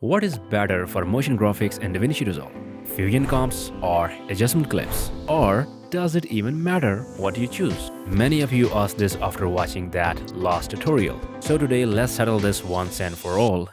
What is better for motion graphics in DaVinci Resolve? Fusion comps or adjustment clips? Or does it even matter what you choose? Many of you asked this after watching that last tutorial. So today let's settle this once and for all.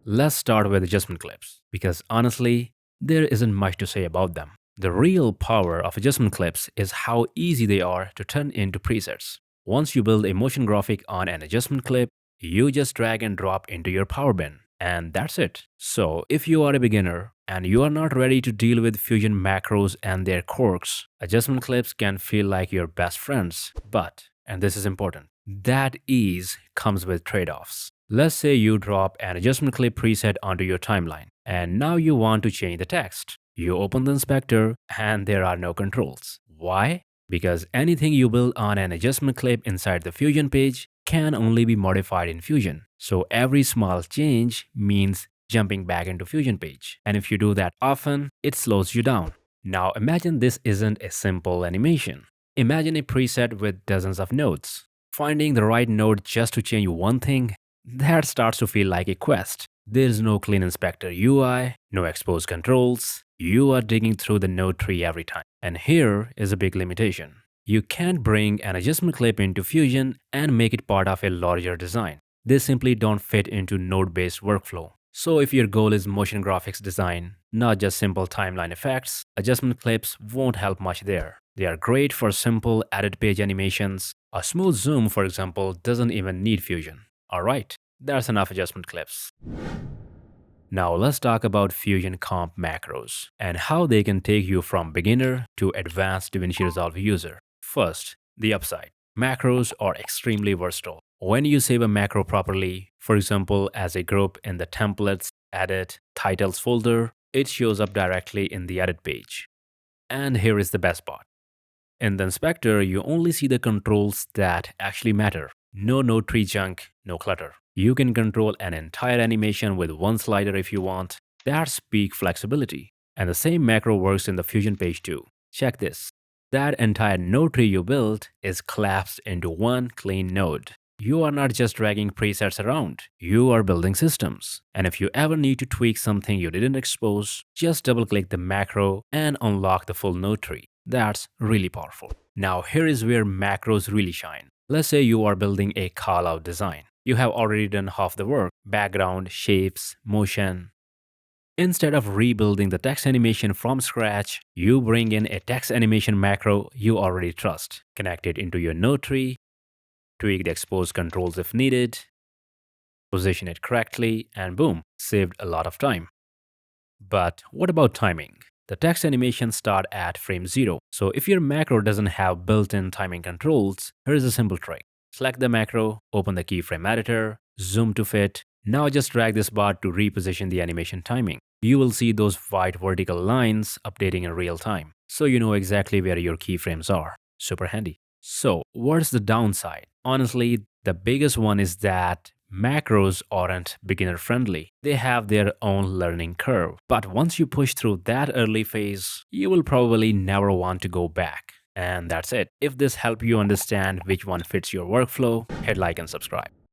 Let's start with adjustment clips because honestly, there isn't much to say about them. The real power of adjustment clips is how easy they are to turn into presets. Once you build a motion graphic on an adjustment clip, you just drag and drop into your power bin. And that's it. So, if you are a beginner and you are not ready to deal with Fusion macros and their quirks, adjustment clips can feel like your best friends. But, and this is important, that ease comes with trade-offs. Let's say you drop an adjustment clip preset onto your timeline, and now you want to change the text. You open the inspector, and there are no controls. Why? Because anything you build on an adjustment clip inside the Fusion page can only be modified in Fusion. So every small change means jumping back into Fusion page. And if you do that often, it slows you down. Now imagine this isn't a simple animation. Imagine a preset with dozens of nodes. Finding the right node just to change one thing, that starts to feel like a quest. There's no clean inspector UI, no exposed controls. You are digging through the node tree every time. And here is a big limitation. You can't bring an adjustment clip into Fusion and make it part of a larger design. They simply don't fit into node-based workflow. So if your goal is motion graphics design, not just simple timeline effects, adjustment clips won't help much there. They are great for simple edit page animations. A smooth zoom, for example, doesn't even need Fusion. Alright, that's enough adjustment clips. Now let's talk about Fusion comp macros and how they can take you from beginner to advanced DaVinci Resolve user. First, the upside. Macros are extremely versatile. When you save a macro properly, for example as a group in the templates, edit, titles folder, it shows up directly in the edit page. And here is the best part. In the inspector, you only see the controls that actually matter. No node tree junk, no clutter. You can control an entire animation with one slider if you want. That's peak flexibility. And the same macro works in the Fusion page too. Check this. That entire node tree you built is collapsed into one clean node. You are not just dragging presets around, you are building systems. And if you ever need to tweak something you didn't expose, just double-click the macro and unlock the full node tree. That's really powerful. Now here is where macros really shine. Let's say you are building a callout design. You have already done half the work: background, shapes, motion. Instead of rebuilding the text animation from scratch, you bring in a text animation macro you already trust. Connect it into your node tree, tweak the exposed controls if needed, position it correctly, and boom, saved a lot of time. But what about timing? The text animations start at frame 0. So if your macro doesn't have built-in timing controls, here's a simple trick. Select the macro, open the keyframe editor, zoom to fit. Now just drag this bar to reposition the animation timing. You will see those white vertical lines updating in real time, so you know exactly where your keyframes are. Super handy. So what's the downside? Honestly, the biggest one is that macros aren't beginner friendly. They have their own learning curve. But once you push through that early phase, you will probably never want to go back. And that's it. If this helped you understand which one fits your workflow, hit like and subscribe.